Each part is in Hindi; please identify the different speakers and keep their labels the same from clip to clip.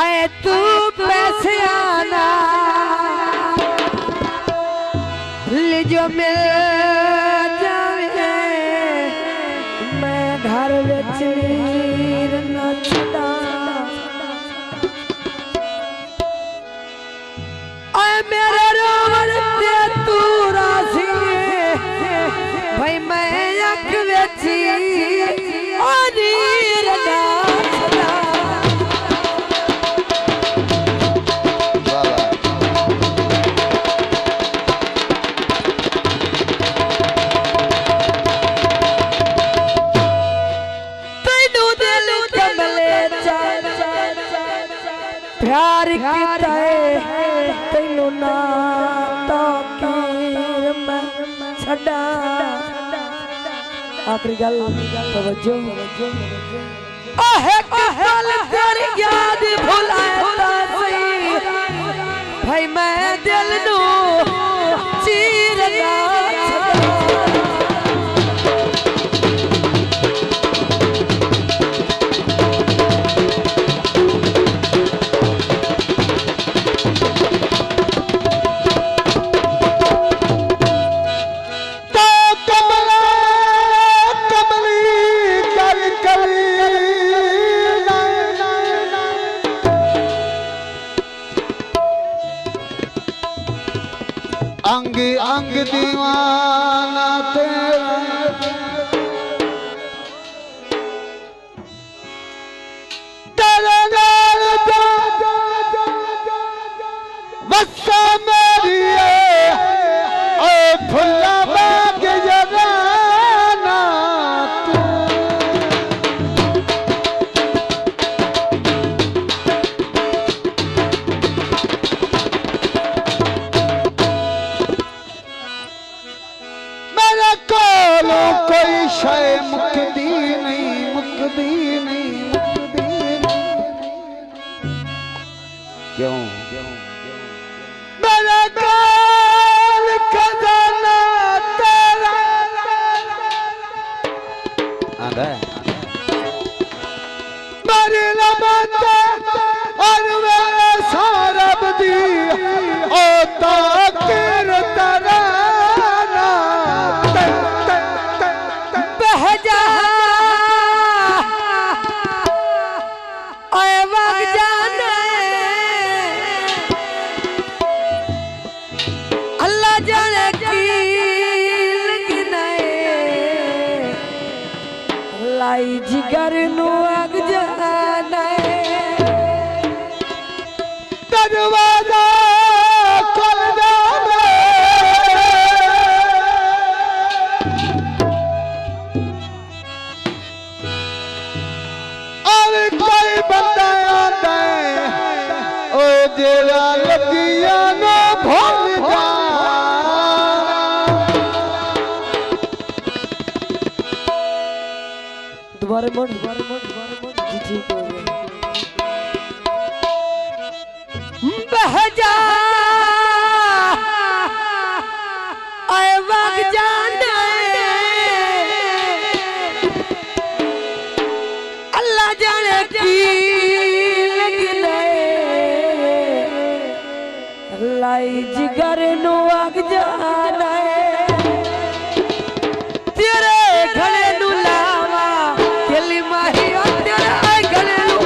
Speaker 1: आए तू पैसे आना ले जो मिल जावे मैं घर विच वीर नचदा आए मेरे रोवन ते तू रासी भाई मैं अख विच नीर नचदा प्यार कीता है तैनू ना ताकीर मैं छड़ा आखिरी गल तवज्जो आहे कल तेरी याद भुलाता सही भाई मैं दिल नू चीर ना
Speaker 2: अंग अंग दीवाना तेरा तेरे नाल वसा मेरी ओ फुल्ला बाग जवाना कोई शय मुकदी नहीं मुकदी नहीं मुकदी क्यों मेरा काल खजाना तेरा आंदा मेरी लबते और मेरे सारब दी ओ ताकीर तेरा लाई जिगर नू अग जाना दरवाजा खोल जावे और कोई बंदा आता है ओ जेड़ा लगिया ना भूल जा दोबारा मोड़ जी ठीक हो गया बह जा आए वग जाने अल्लाह जाने की लगने लाई जिगर नू वग जाना तेरे घड़े नू लावा केली माही तेरे घड़े नू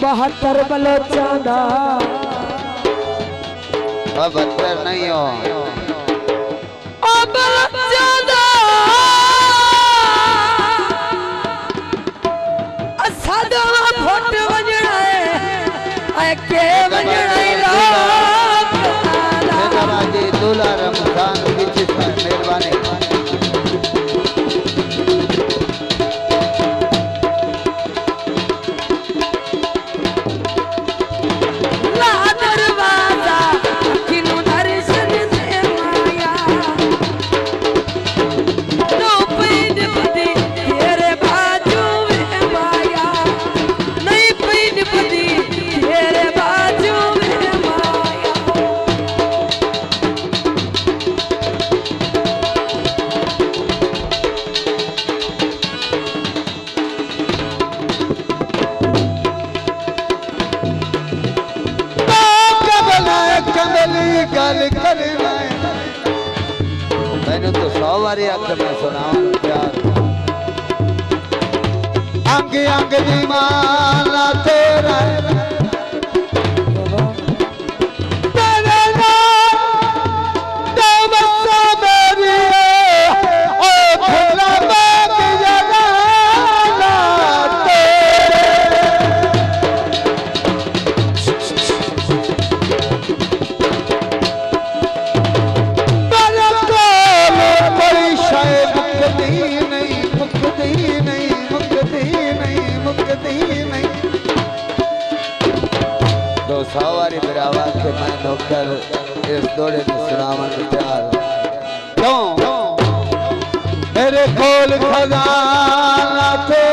Speaker 1: बहत्तर बलो चांदा
Speaker 2: बहत्तर नहीं हो
Speaker 1: फोट वजना है के वजना
Speaker 2: दूल्हा रमजान मेहरबानी मैंने तो 100 बारी आकर मैं सुनाऊं प्यार अंग अंग दीवाना तेरा नौकर इस दौड़े में सुनावन तैयार क्यों मेरे खोल खजाना तो